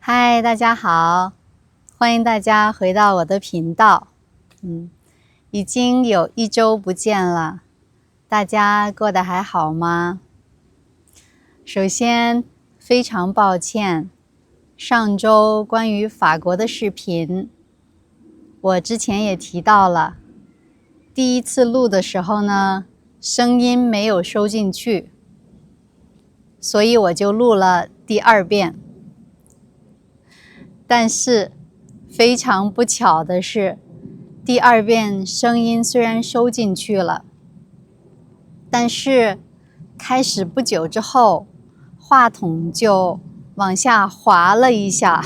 嗨，大家好，欢迎大家回到我的频道。已经有1周不见了，大家过得还好吗？首先，非常抱歉，上周关于法国的视频，我之前也提到了，第一次录的时候呢，声音没有收进去，所以我就录了第2遍。但是非常不巧的是，第2遍声音虽然收进去了，但是开始不久之后，话筒就往下滑了一下，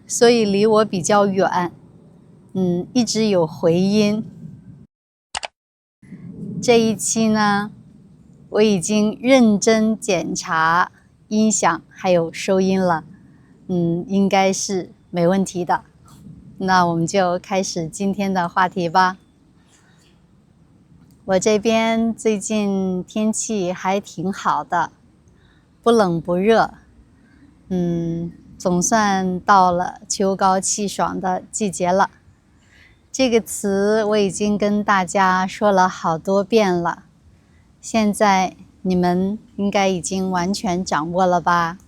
所以离我比较远，一直有回音。这一期呢，我已经认真检查音响还有收音了，应该是没问题的。那我们就开始今天的话题吧。我这边最近天气还挺好的，不冷不热，总算到了秋高气爽的季节了。这个词我已经跟大家说了好多遍了，现在你们应该已经完全掌握了吧？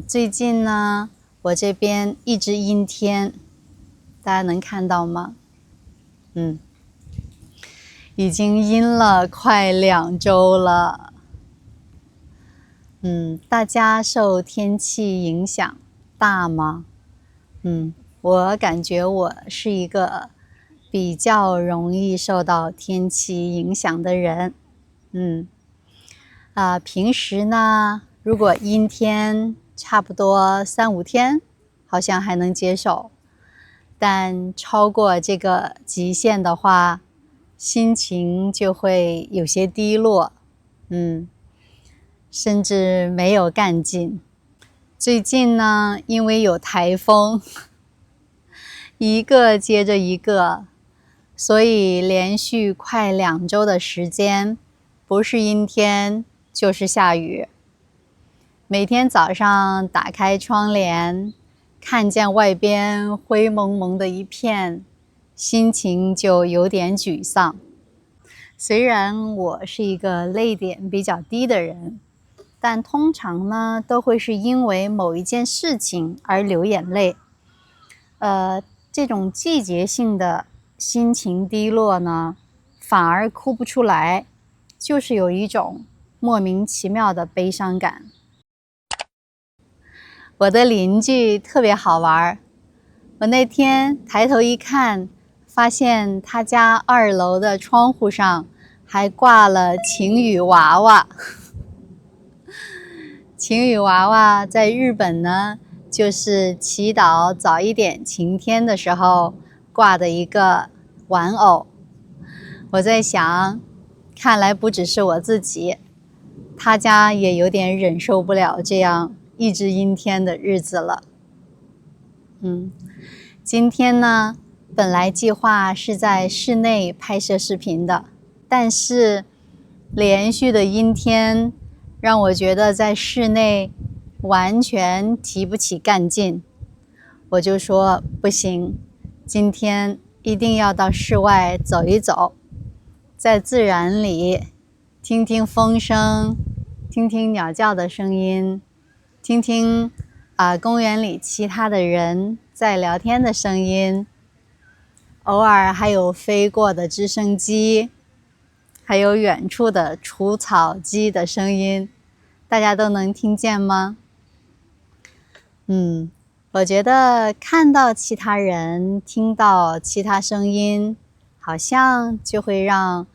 最近呢，我这边一直阴天，大家能看到吗？已经阴了快2周了。大家受天气影响大吗？我感觉我是一个比较容易受到天气影响的人。平时呢，如果阴天差不多3-5天，好像还能接受。但超过这个极限的话，心情就会有些低落，甚至没有干劲。最近呢，因为有台风，一个接着一个，所以连续快2周的时间，不是阴天就是下雨。每天早上打开窗帘，看见外边灰蒙蒙的一片，心情就有点沮丧。虽然我是一个泪点比较低的人，但通常呢都会是因为某一件事情而流眼泪。这种季节性的心情低落呢，反而哭不出来，就是有一种莫名其妙的悲伤感。我的邻居特别好玩，我那天抬头一看，发现他家2楼的窗户上还挂了晴雨娃娃。晴雨娃娃在日本呢，就是祈祷早一点晴天的时候挂的一个玩偶。我在想，看来不只是我自己，他家也有点忍受不了这样一直阴天的日子了。今天呢，本来计划是在室内拍摄视频的，但是连续的阴天让我觉得在室内完全提不起干劲，我就说不行，今天一定要到室外走一走，在自然里听听风声，听听鸟叫的声音，听听公园里其他的人在聊天的声音，偶尔还有飞过的直升机，还有远处的除草机的声音，大家都能听见吗？我觉得看到其他人，听到其他声音，好像就会让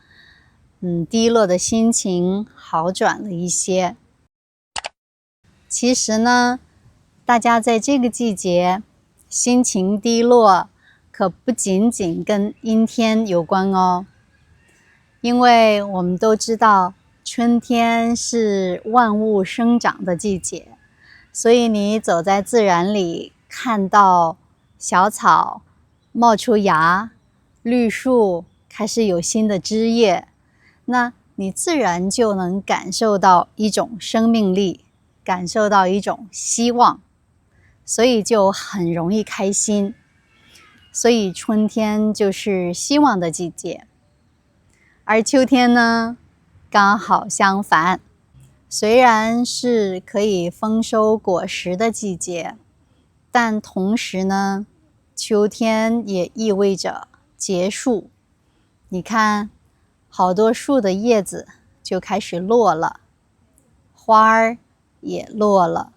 低落的心情好转了一些。其实呢，大家在这个季节心情低落，可不仅仅跟阴天有关哦。因为我们都知道，春天是万物生长的季节，所以你走在自然里，看到小草冒出芽，绿树开始有新的枝叶，那你自然就能感受到一种生命力，感受到一种希望，所以就很容易开心。所以春天就是希望的季节，而秋天呢，刚好相反。虽然是可以丰收果实的季节，但同时呢，秋天也意味着结束。你看，好多树的叶子就开始落了，花儿也落了，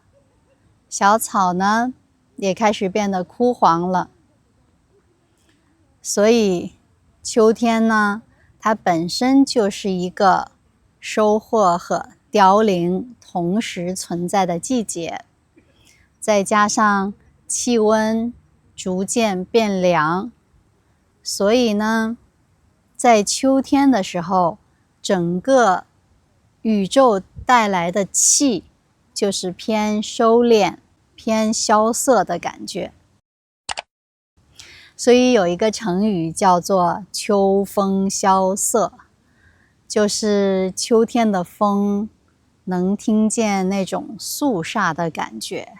小草呢也开始变得枯黄了。所以秋天呢，它本身就是一个收获和凋零同时存在的季节，再加上气温逐渐变凉，所以呢，在秋天的时候，整个宇宙带来的气就是偏收敛、偏萧瑟的感觉。所以有一个成语叫做秋风萧瑟，就是秋天的风能听见那种肃杀的感觉，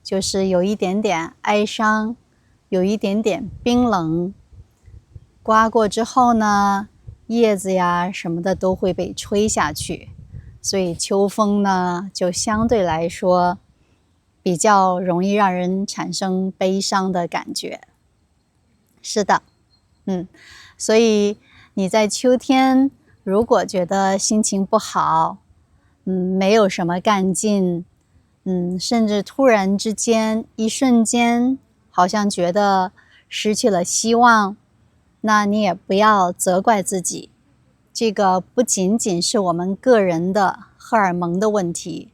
就是有一点点哀伤，有一点点冰冷。刮过之后呢，叶子呀什么的都会被吹下去，所以秋风呢就相对来说比较容易让人产生悲伤的感觉。是的，所以你在秋天如果觉得心情不好，没有什么干劲，甚至突然之间一瞬间好像觉得失去了希望，那你也不要责怪自己。这个不仅仅是我们个人的荷尔蒙的问题，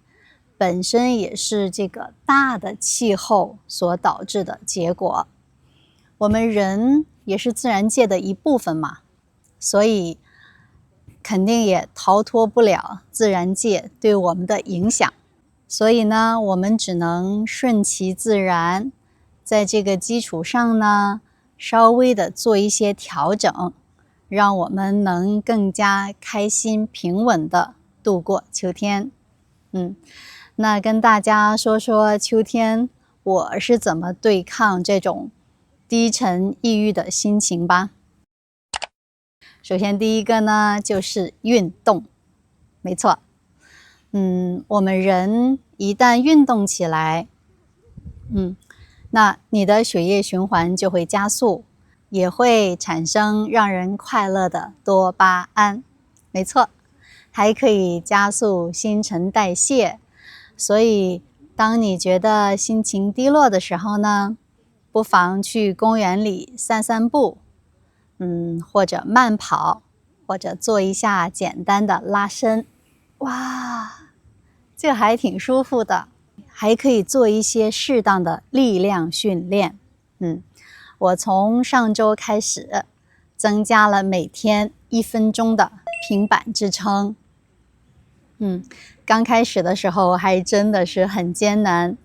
本身也是这个大的气候所导致的结果。我们人也是自然界的一部分嘛，所以肯定也逃脱不了自然界对我们的影响。所以呢，我们只能顺其自然，在这个基础上呢，稍微的做一些调整，让我们能更加开心平稳的度过秋天。那跟大家说说秋天我是怎么对抗这种低沉抑郁的心情吧。首先第一个呢，就是运动。没错，我们人一旦运动起来，那你的血液循环就会加速，也会产生让人快乐的多巴胺。没错，还可以加速新陈代谢。所以当你觉得心情低落的时候呢，不妨去公园里散散步，或者慢跑，或者做一下简单的拉伸。哇，这还挺舒服的。还可以做一些适当的力量训练。我从上周开始增加了每天1分钟的平板支撑。刚开始的时候还真的是很艰难，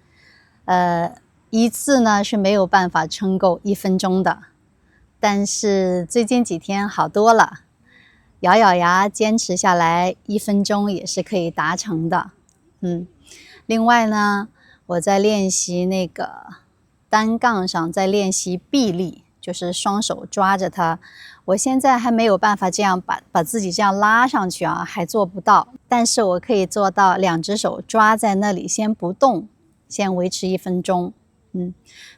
一次呢是没有办法撑够1分钟的，但是最近几天好多了，咬咬牙坚持下来，1分钟也是可以达成的。另外呢，我在练习那个单杠上，在练习臂力，就是双手抓着它。我现在还没有办法这样把自己这样拉上去啊，还做不到。但是我可以做到2只手抓在那里，先不动，先维持1分钟。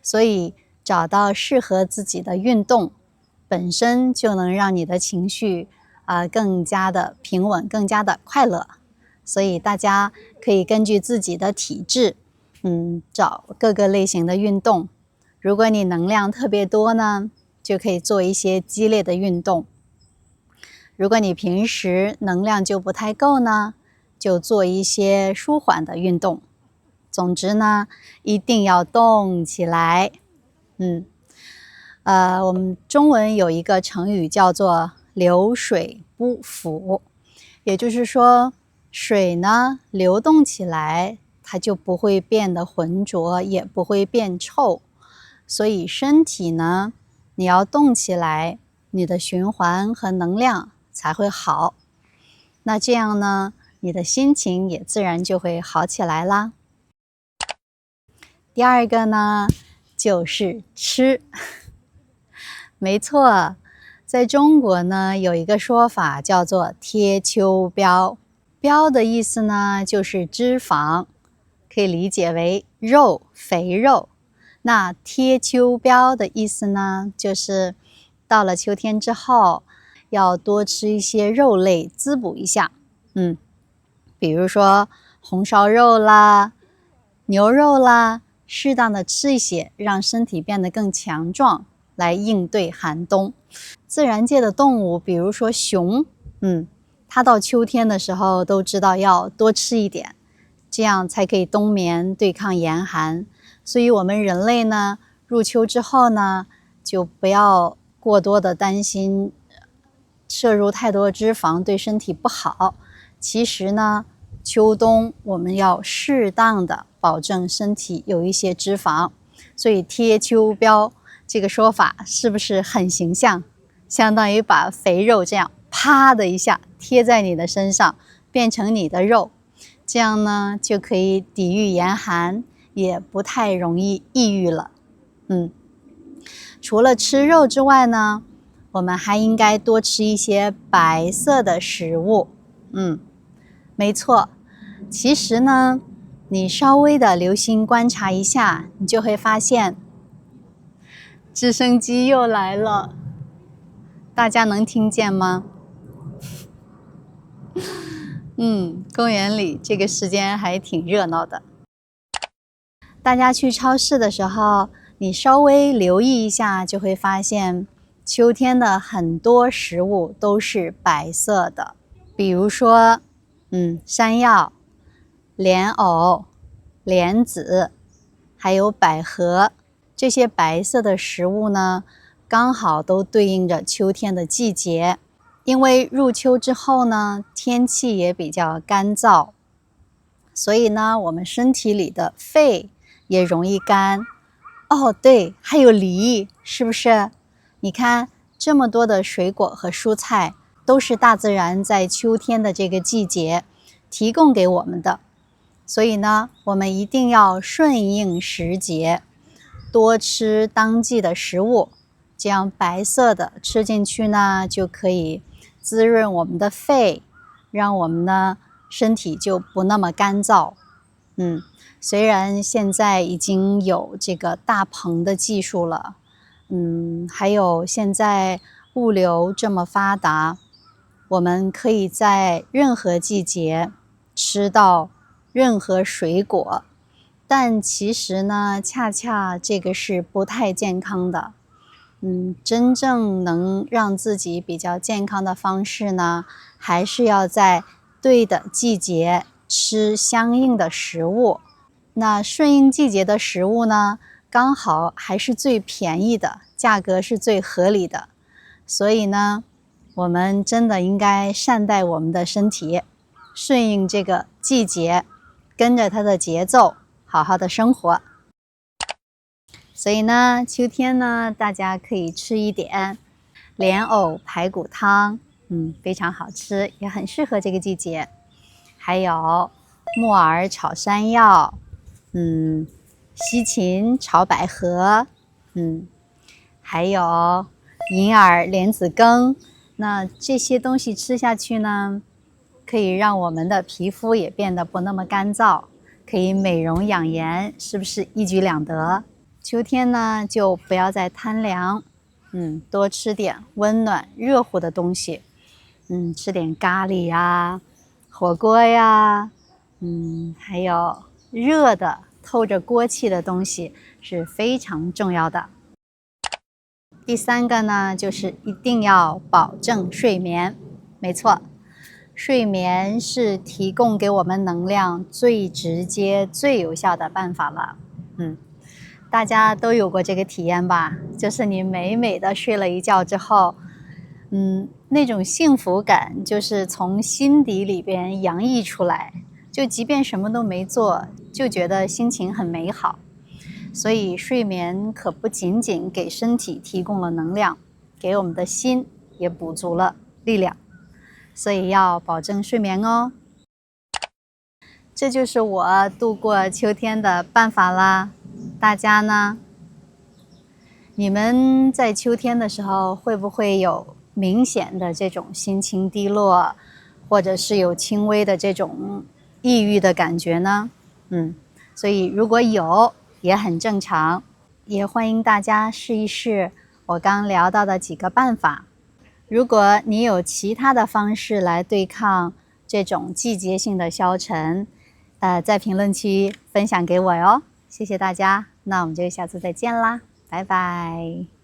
所以找到适合自己的运动，本身就能让你的情绪更加的平稳，更加的快乐。所以大家可以根据自己的体质，找各个类型的运动。如果你能量特别多呢，就可以做一些激烈的运动。如果你平时能量就不太够呢，就做一些舒缓的运动。总之呢，一定要动起来。我们中文有一个成语叫做流水不腐，也就是说水呢流动起来，它就不会变得浑浊，也不会变臭。所以身体呢，你要动起来，你的循环和能量才会好。那这样呢，你的心情也自然就会好起来啦。第二个呢，就是吃。没错，在中国呢，有一个说法叫做贴秋膘。膘的意思呢，就是脂肪，可以理解为肉，肥肉。那贴秋膘的意思呢，就是到了秋天之后，要多吃一些肉类，滋补一下。比如说红烧肉啦、牛肉啦，适当的吃一些，让身体变得更强壮，来应对寒冬。自然界的动物，比如说熊，它到秋天的时候都知道要多吃一点，这样才可以冬眠，对抗严寒。所以我们人类呢，入秋之后呢，就不要过多的担心摄入太多脂肪对身体不好。其实呢，秋冬我们要适当的保证身体有一些脂肪，所以贴秋膘这个说法是不是很形象？相当于把肥肉这样啪的一下贴在你的身上，变成你的肉，这样呢就可以抵御严寒，也不太容易抑郁了。除了吃肉之外呢，我们还应该多吃一些白色的食物。没错，其实呢，你稍微的留心观察一下，你就会发现，直升机又来了，大家能听见吗？公园里这个时间还挺热闹的。大家去超市的时候，你稍微留意一下，就会发现秋天的很多食物都是白色的，比如说山药、莲藕、莲子，还有百合，这些白色的食物呢，刚好都对应着秋天的季节。因为入秋之后呢，天气也比较干燥，所以呢，我们身体里的肺也容易干。对，还有梨，是不是？你看，这么多的水果和蔬菜，都是大自然在秋天的这个季节提供给我们的。所以呢，我们一定要顺应时节，多吃当季的食物，这样白色的吃进去呢，就可以滋润我们的肺，让我们呢身体就不那么干燥。虽然现在已经有这个大棚的技术了，还有现在物流这么发达，我们可以在任何季节吃到任何水果，但其实呢，恰恰这个是不太健康的。真正能让自己比较健康的方式呢，还是要在对的季节吃相应的食物。那顺应季节的食物呢，刚好还是最便宜的，价格是最合理的。所以呢，我们真的应该善待我们的身体，顺应这个季节，跟着它的节奏，好好的生活。所以呢，秋天呢，大家可以吃一点莲藕排骨汤，非常好吃，也很适合这个季节。还有木耳炒山药，西芹炒百合，还有银耳莲子羹。那这些东西吃下去呢，可以让我们的皮肤也变得不那么干燥，可以美容养颜，是不是一举两得？秋天呢，就不要再贪凉，多吃点温暖热乎的东西，吃点咖喱呀、火锅呀，还有热的透着锅气的东西是非常重要的。第三个呢，就是一定要保证睡眠。没错，睡眠是提供给我们能量最直接、最有效的办法了。大家都有过这个体验吧？就是你美美的睡了一觉之后，那种幸福感就是从心底里边洋溢出来，就即便什么都没做，就觉得心情很美好。所以睡眠可不仅仅给身体提供了能量，给我们的心也补足了力量。所以要保证睡眠哦。这就是我度过秋天的办法啦。大家呢？你们在秋天的时候会不会有明显的这种心情低落，或者是有轻微的这种抑郁的感觉呢？所以如果有，也很正常，也欢迎大家试一试我刚聊到的几个办法。如果你有其他的方式来对抗这种季节性的消沉，在评论区分享给我哟。谢谢大家，那我们就下次再见啦，拜拜。